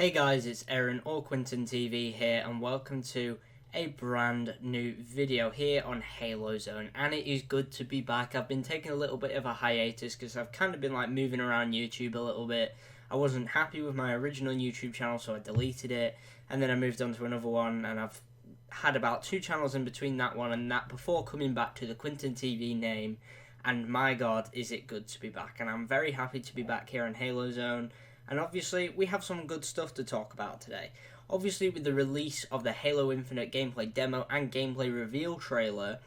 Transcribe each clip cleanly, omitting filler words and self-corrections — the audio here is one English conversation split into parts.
Hey guys, it's Aaron or QuinntonTV here, and welcome to a brand new video here on Halo Zone. And it is good to be back. I've been taking a little bit of a hiatus because I've kind of been like moving around YouTube a little bit. I wasn't happy with my original YouTube channel, so I deleted it, and then I moved on to another one, and I've had about 2 channels in between that one and that before coming back to the QuinntonTV name. And my god, is it good to be back, and I'm very happy to be back here on Halo Zone. And obviously, we have some good stuff to talk about today. Obviously, with the release of the Halo Infinite gameplay demo and gameplay reveal trailer,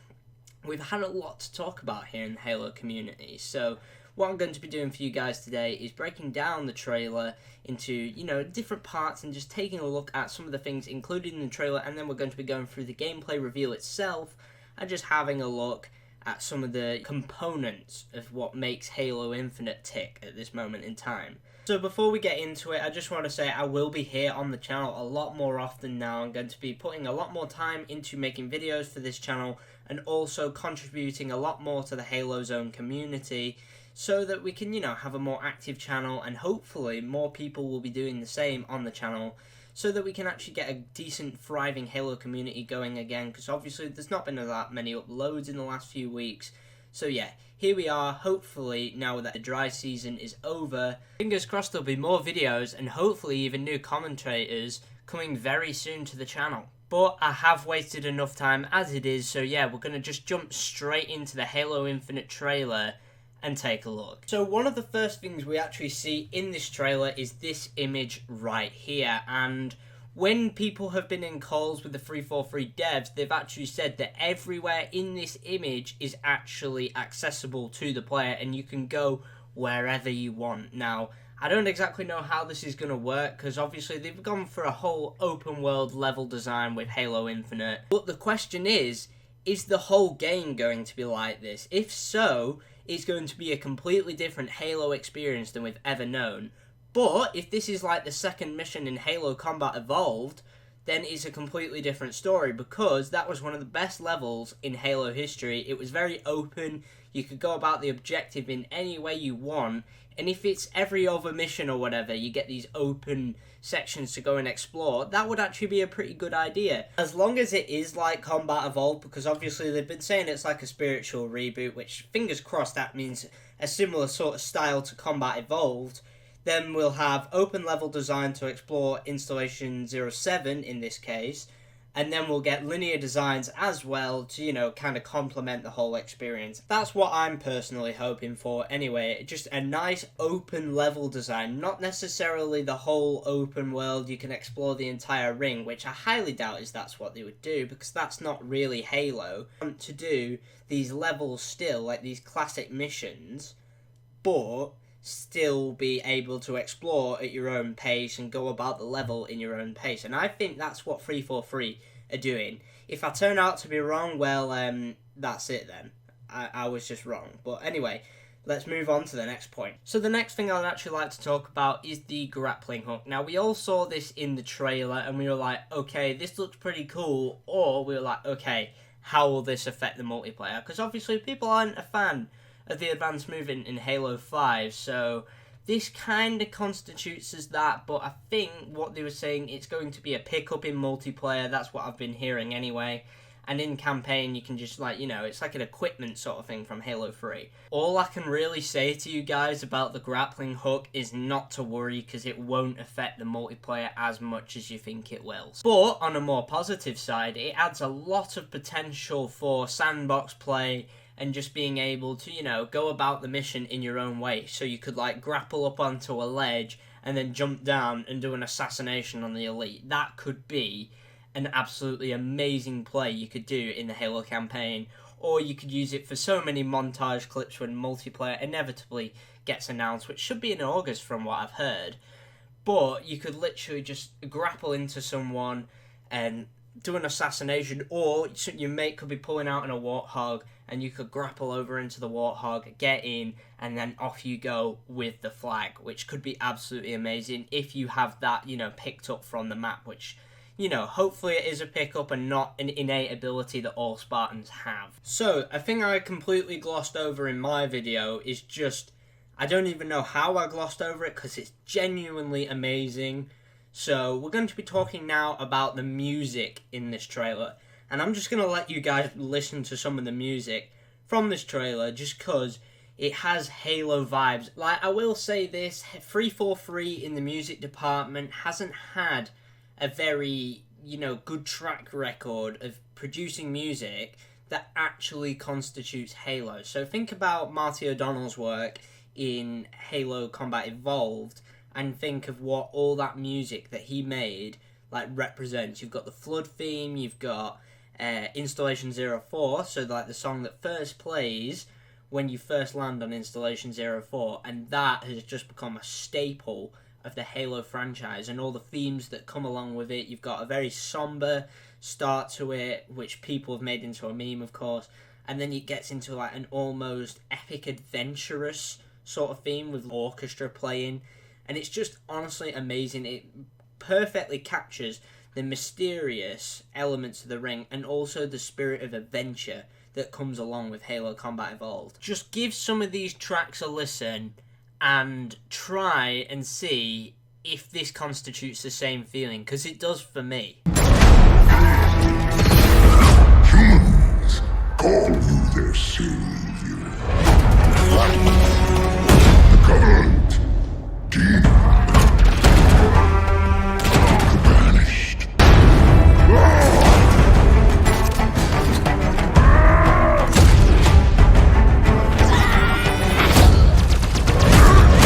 we've had a lot to talk about here in the Halo community. So, what I'm going to be doing for you guys today is breaking down the trailer into, different parts and just taking a look at some of the things included in the trailer, and then we're going to be going through the gameplay reveal itself and just having a look at some of the components of what makes Halo Infinite tick at this moment in time. So before we get into it, I just want to say I will be here on the channel a lot more often now. I'm going to be putting a lot more time into making videos for this channel and also contributing a lot more to the Halo Zone community so that we can, have a more active channel, and hopefully more people will be doing the same on the channel so that we can actually get a decent, thriving Halo community going again, because obviously there's not been that many uploads in the last few weeks. So yeah, here we are, hopefully now that the dry season is over. Fingers crossed there'll be more videos and hopefully even new commentators coming very soon to the channel. But I have wasted enough time as it is, so yeah, we're going to just jump straight into the Halo Infinite trailer and take a look. So one of the first things we actually see in this trailer is this image right here, and when people have been in calls with the 343 devs, they've actually said that everywhere in this image is actually accessible to the player and you can go wherever you want. Now, I don't exactly know how this is going to work because obviously they've gone for a whole open world level design with Halo Infinite. But the question is the whole game going to be like this? If so, it's going to be a completely different Halo experience than we've ever known. But if this is like the second mission in Halo Combat Evolved, then it's a completely different story, because that was one of the best levels in Halo history. It was very open, you could go about the objective in any way you want, and if it's every other mission or whatever, you get these open sections to go and explore, that would actually be a pretty good idea. As long as it is like Combat Evolved, because obviously they've been saying it's like a spiritual reboot, which fingers crossed that means a similar sort of style to Combat Evolved. Then we'll have open level design to explore Installation 07 in this case, and then we'll get linear designs as well to, kind of complement the whole experience. That's what I'm personally hoping for anyway, just a nice open level design, not necessarily the whole open world, you can explore the entire ring, which I highly doubt that's what they would do, because that's not really Halo. I want to do these levels still, like these classic missions, but still be able to explore at your own pace and go about the level in your own pace. And I think that's what 343 are doing. If I turn out to be wrong, well, that's it then. I was just wrong. But anyway, let's move on to the next point. So the next thing I'd actually like to talk about is the grappling hook. Now, we all saw this in the trailer and we were like, okay, this looks pretty cool. Or we were like, okay, how will this affect the multiplayer? Because obviously people aren't a fan of the advanced movement in Halo 5, so this kind of constitutes as that, but I think what they were saying, it's going to be a pickup in multiplayer. That's what I've been hearing anyway, and in campaign you can just it's like an equipment sort of thing from Halo 3. All I can really say to you guys about the grappling hook is not to worry, because it won't affect the multiplayer as much as you think it will. But on a more positive side, it adds a lot of potential for sandbox play and just being able to, go about the mission in your own way. So you could, grapple up onto a ledge and then jump down and do an assassination on the elite. That could be an absolutely amazing play you could do in the Halo campaign. Or you could use it for so many montage clips when multiplayer inevitably gets announced, which should be in August from what I've heard. But you could literally just grapple into someone and do an assassination, or your mate could be pulling out in a warthog and you could grapple over into the warthog, get in, and then off you go with the flag, which could be absolutely amazing if you have that, picked up from the map, which, hopefully it is a pickup and not an innate ability that all Spartans have. So, a thing I completely glossed over in my video is just, I don't even know how I glossed over it, because it's genuinely amazing. So we're going to be talking now about the music in this trailer. And I'm just going to let you guys listen to some of the music from this trailer just because it has Halo vibes. Like, I will say this, 343 in the music department hasn't had a very, good track record of producing music that actually constitutes Halo. So think about Marty O'Donnell's work in Halo Combat Evolved and think of what all that music that he made represents. You've got the Flood theme, you've got Installation 04, so the song that first plays when you first land on Installation 04, and that has just become a staple of the Halo franchise and all the themes that come along with it. You've got a very somber start to it, which people have made into a meme, of course, and then it gets into an almost epic adventurous sort of theme with orchestra playing, and it's just honestly amazing. It perfectly captures the mysterious elements of the ring and also the spirit of adventure that comes along with Halo Combat Evolved. Just give some of these tracks a listen and try and see if this constitutes the same feeling, because it does for me. Humans call you their savior. The Covenant, demon, the banished.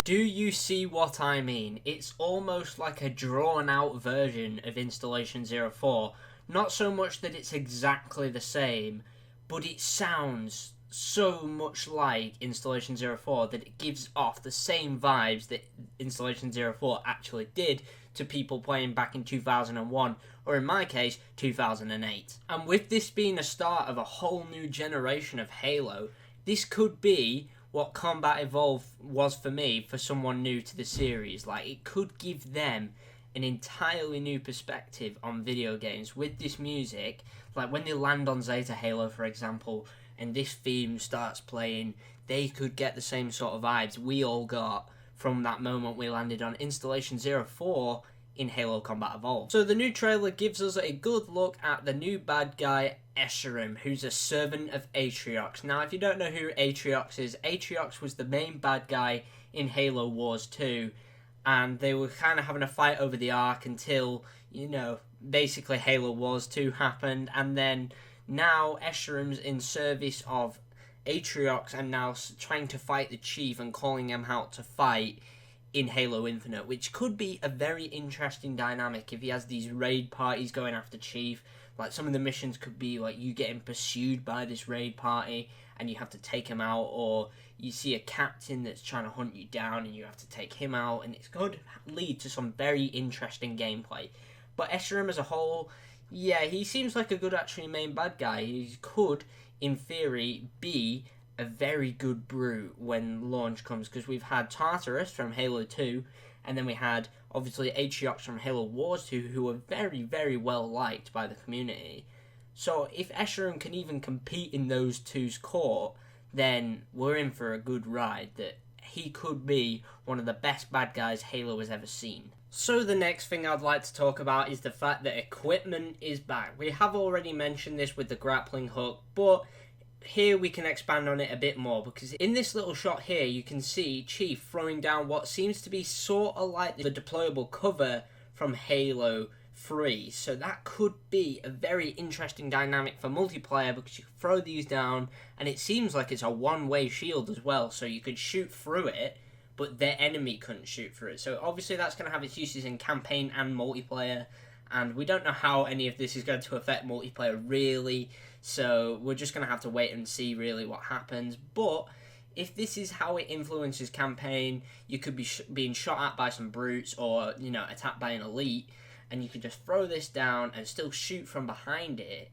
Do you see what I mean? It's almost like a drawn-out version of Installation 04. Not so much that it's exactly the same, but it sounds so much like Installation 04 that it gives off the same vibes that Installation 04 actually did to people playing back in 2001, or in my case, 2008. And with this being a start of a whole new generation of Halo, this could be what Combat Evolved was for me for someone new to the series. It could give them an entirely new perspective on video games with this music. When they land on Zeta Halo, for example, and this theme starts playing, they could get the same sort of vibes we all got from that moment we landed on Installation 04 in Halo Combat Evolved. So the new trailer gives us a good look at the new bad guy, Escharum, who's a servant of Atriox. Now, if you don't know who Atriox is, Atriox was the main bad guy in Halo Wars 2, and they were kind of having a fight over the Ark until, basically Halo Wars 2 happened, and then now Escherum's in service of Atriox and now trying to fight the Chief and calling him out to fight in Halo Infinite, which could be a very interesting dynamic if he has these raid parties going after Chief. Some of the missions could be you getting pursued by this raid party and you have to take him out, or you see a captain that's trying to hunt you down and you have to take him out, and it could lead to some very interesting gameplay. But Escharum as a whole, yeah, he seems like a good actually main bad guy. He could, in theory, be a very good brute when launch comes, because we've had Tartarus from Halo 2, and then we had, obviously, Atriox from Halo Wars 2, who were very, very well liked by the community. So if Escharum can even compete in those two's court, then we're in for a good ride, that he could be one of the best bad guys Halo has ever seen. So the next thing I'd like to talk about is the fact that equipment is back. We have already mentioned this with the grappling hook, but here we can expand on it a bit more, because in this little shot here you can see Chief throwing down what seems to be sort of like the deployable cover from Halo 3. So that could be a very interesting dynamic for multiplayer, because you can throw these down and it seems like it's a one-way shield as well, so you could shoot through it but their enemy couldn't shoot through it. So obviously that's going to have its uses in campaign and multiplayer, and we don't know how any of this is going to affect multiplayer really, so we're just going to have to wait and see really what happens. But if this is how it influences campaign, you could be being shot at by some brutes, or attacked by an elite, and you could just throw this down and still shoot from behind it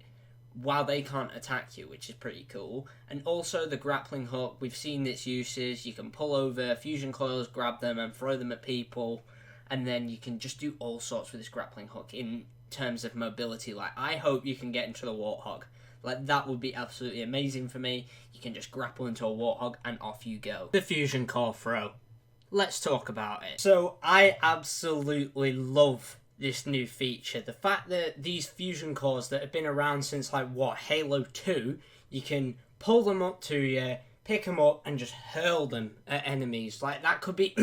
while they can't attack you, which is pretty cool. And also the grappling hook, we've seen its uses. You can pull over fusion coils, grab them and throw them at people, and then you can just do all sorts with this grappling hook in terms of mobility. I hope you can get into the Warthog. That would be absolutely amazing for me. You can just grapple into a Warthog and off you go. The fusion core throw. Let's talk about it. So I absolutely love this new feature. The fact that these fusion cores that have been around since like what, Halo 2, you can pull them up to you, pick them up and just hurl them at enemies. Like that could be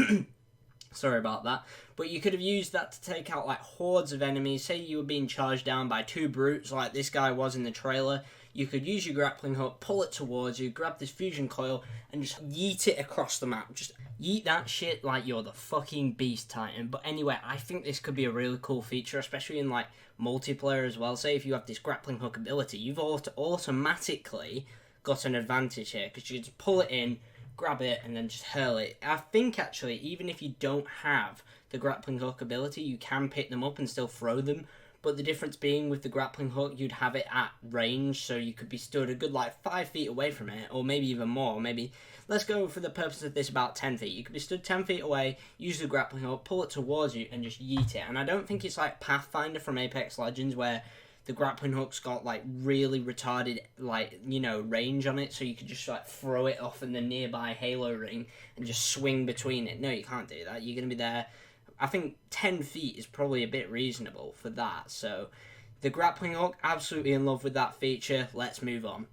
sorry about that, but you could have used that to take out like hordes of enemies. Say you were being charged down by two brutes like this guy was in the trailer. You could use your grappling hook, pull it towards you, grab this fusion coil, and just yeet it across the map. Just yeet that shit like you're the fucking Beast Titan. But anyway, I think this could be a really cool feature, especially in like multiplayer as well. Say if you have this grappling hook ability, you've automatically got an advantage here, because you just pull it in, grab it, and then just hurl it. I think actually, even if you don't have the grappling hook ability, you can pick them up and still throw them. But the difference being with the grappling hook, you'd have it at range, so you could be stood a good like 5 feet away from it, or maybe even more. Maybe, let's go for the purpose of this, about 10 feet. You could be stood 10 feet away, use the grappling hook, pull it towards you, and just yeet it. And I don't think it's like Pathfinder from Apex Legends, where the grappling hook's got like really retarded, like, you know, range on it, so you could just like throw it off in the nearby Halo ring and just swing between it. No, you can't do that. You're going to be there. I think 10 feet is probably a bit reasonable for that. So the grappling hook, absolutely in love with that feature. Let's move on.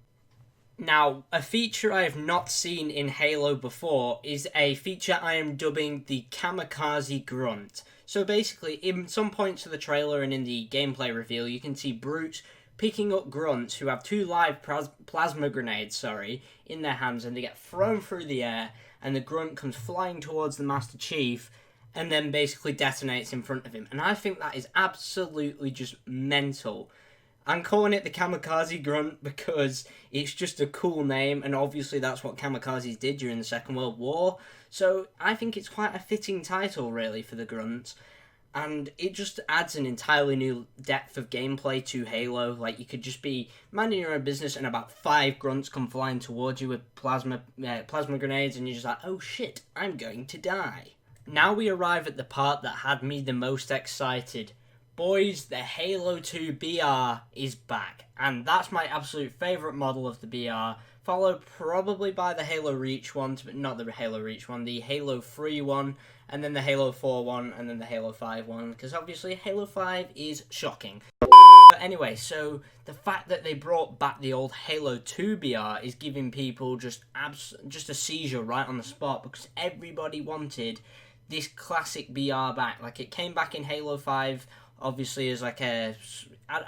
Now, a feature I have not seen in Halo before is a feature I am dubbing the Kamikaze grunt. So basically, in some points of the trailer and in the gameplay reveal, you can see brutes picking up grunts who have two live plasma grenades, in their hands, and they get thrown through the air, and the grunt comes flying towards the Master Chief, and then basically detonates in front of him. And I think that is absolutely just mental. I'm calling it the Kamikaze Grunt because it's just a cool name, and obviously that's what kamikazes did during the Second World War. So I think it's quite a fitting title, really, for the grunts. And it just adds an entirely new depth of gameplay to Halo. Like, you could just be minding your own business and about 5 grunts come flying towards you with plasma grenades, and you're just like, oh shit, I'm going to die. Now we arrive at the part that had me the most excited. Boys, the Halo 2 BR is back, and that's my absolute favourite model of the BR, followed probably by the Halo Reach one, but not the Halo Reach one, the Halo 3 one, and then the Halo 4 one, and then the Halo 5 one, because obviously Halo 5 is shocking. But anyway, so the fact that they brought back the old Halo 2 BR is giving people just a seizure right on the spot, because everybody wanted this classic BR back. Like, it came back in Halo 5, obviously, as like I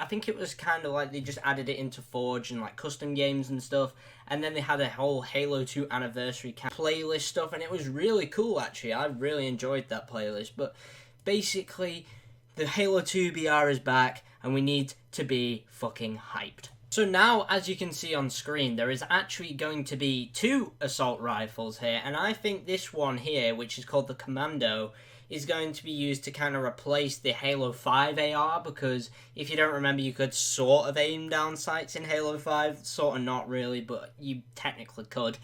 think it was kind of like they just added it into Forge and like custom games and stuff, and then they had a whole Halo 2 anniversary playlist stuff, and it was really cool, actually. I really enjoyed that playlist. But basically, the Halo 2 BR is back, and we need to be fucking hyped. So now, as you can see on screen, there is actually going to be 2 assault rifles here, and I think this one here, which is called the Commando, is going to be used to kind of replace the Halo 5 AR, because if you don't remember, you could sort of aim down sights in Halo 5, sort of not really, but you technically could.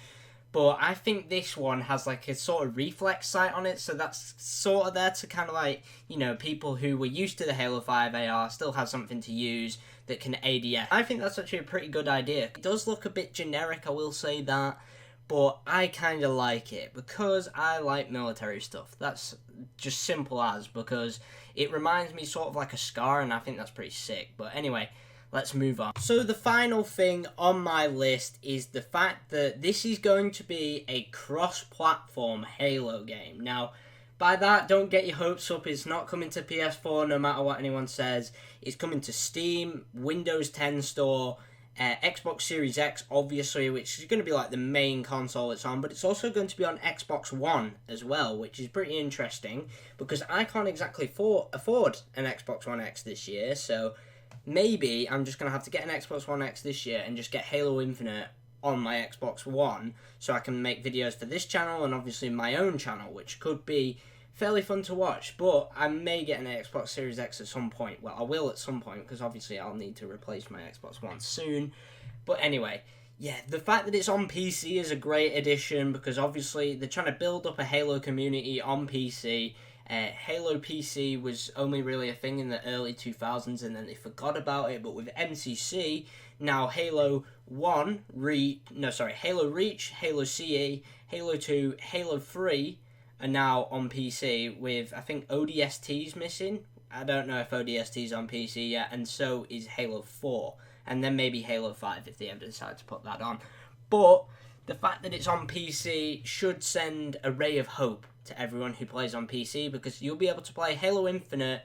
But I think this one has like a sort of reflex sight on it, so that's sort of there to kind of like, you know, people who were used to the Halo 5 AR still have something to use that can ADS. I think that's actually a pretty good idea. It does look a bit generic, I will say that, but I kind of like it because I like military stuff. That's just simple as, because it reminds me sort of like a Scar, and I think that's pretty sick. But anyway, let's move on. So the final thing on my list is the fact that this is going to be a cross-platform Halo game. Now, by that, don't get your hopes up. It's not coming to PS4 no matter what anyone says. It's coming to Steam, Windows 10 Store, Xbox Series X, obviously, which is going to be like the main console it's on, but it's also going to be on Xbox One as well, which is pretty interesting, because I can't exactly afford an Xbox One X this year, so maybe I'm just going to have to get an Xbox One X this year and just get Halo Infinite on my Xbox One, so I can make videos for this channel and obviously my own channel, which could be fairly fun to watch. But I may get an Xbox Series X at some point. Well, I will at some point, because obviously I'll need to replace my Xbox One soon. But anyway, yeah, the fact that it's on PC is a great addition, because obviously they're trying to build up a Halo community on PC. Halo PC was only really a thing in the early 2000s, and then they forgot about it. But with MCC, now Halo Reach, Halo CE, Halo 2, Halo 3 are now on PC, with, I think, ODSTs missing, I don't know if ODST is on PC yet, and so is Halo 4, and then maybe Halo 5 if they ever decide to put that on. But the fact that it's on PC should send a ray of hope to everyone who plays on PC, because you'll be able to play Halo Infinite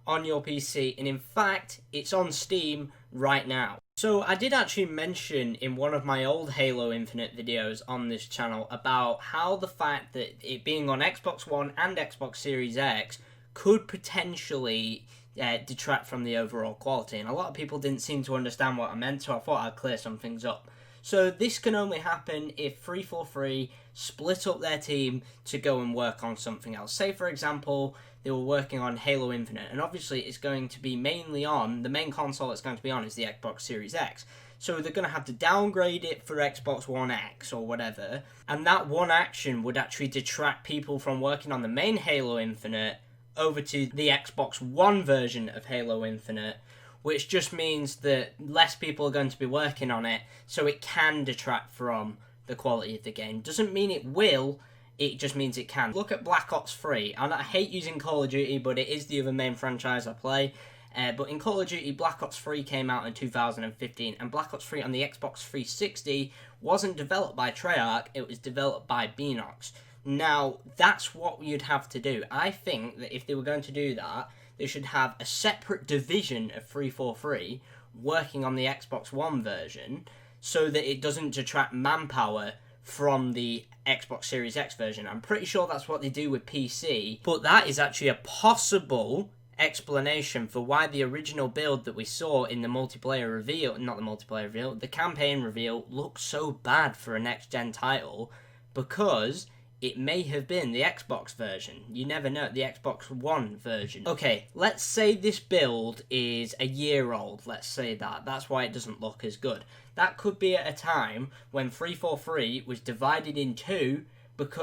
on your PC, and in fact, it's on Steam right now. So I did actually mention in one of my old Halo Infinite videos on this channel about how the fact that it being on Xbox One and Xbox Series X could potentially detract from the overall quality, and a lot of people didn't seem to understand what I meant, so I thought I'd clear some things up. So this can only happen if 343 split up their team to go and work on something else. Say, for example, they were working on Halo Infinite, and obviously it's going to be mainly on, the main console it's going to be on is the Xbox Series X. So they're going to have to downgrade it for Xbox One X or whatever, and that one action would actually detract people from working on the main Halo Infinite over to the Xbox One version of Halo Infinite, which just means that less people are going to be working on it, so it can detract from the quality of the game. Doesn't mean it will, it just means it can. Look at Black Ops 3, and I hate using Call of Duty, but it is the other main franchise I play. But in Call of Duty, Black Ops 3 came out in 2015, and Black Ops 3 on the Xbox 360 wasn't developed by Treyarch, it was developed by Beanox. Now, that's what you'd have to do. I think that if they were going to do that, they should have a separate division of 343 working on the Xbox One version so that it doesn't detract manpower from the Xbox Series X version. I'm pretty sure that's what they do with PC, but that is actually a possible explanation for why the original build that we saw in the multiplayer reveal, not the multiplayer reveal, the campaign reveal, looked so bad for a next-gen title, because it may have been the Xbox version. You never know, the Xbox One version. Okay, let's say this build is a year old, let's say that. That's why it doesn't look as good. That could be at a time when 343 was divided in two,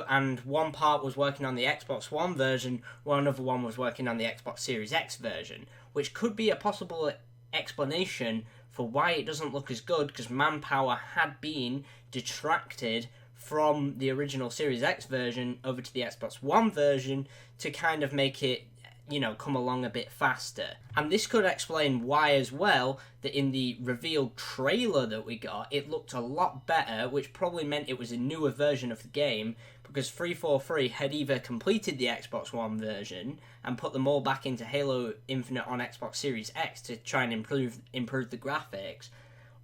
and one part was working on the Xbox One version, while another one was working on the Xbox Series X version, which could be a possible explanation for why it doesn't look as good, because manpower had been detracted from the original Series X version over to the Xbox One version to kind of make it, you know, come along a bit faster. And this could explain why as well that in the revealed trailer that we got, it looked a lot better, which probably meant it was a newer version of the game, because 343 had either completed the Xbox One version and put them all back into Halo Infinite on Xbox Series X to try and improve the graphics,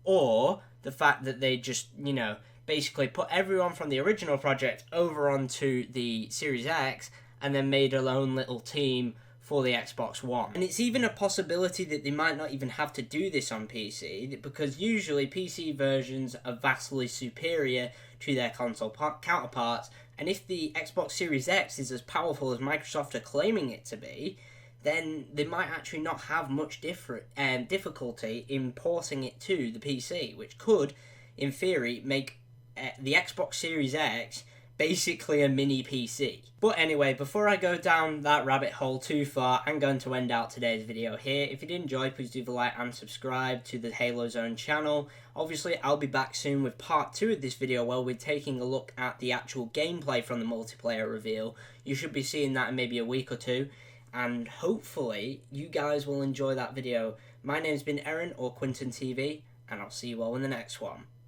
or the fact that they just, you know, basically put everyone from the original project over onto the Series X and then made a lone little team for the Xbox One. And it's even a possibility that they might not even have to do this on PC, because usually PC versions are vastly superior to their console counterparts, and if the Xbox Series X is as powerful as Microsoft are claiming it to be, then they might actually not have much difficulty in porting it to the PC, which could, in theory, make the Xbox Series X basically a mini PC. But anyway, before I go down that rabbit hole too far, I'm going to end out today's video here. If you did enjoy, please do the like and subscribe to the Halo Zone channel. Obviously, I'll be back soon with part 2 of this video where we're taking a look at the actual gameplay from the multiplayer reveal. You should be seeing that in maybe a week or two, and hopefully you guys will enjoy that video. My name's been Aaron, or QuinntonTV, and I'll see you all in the next one.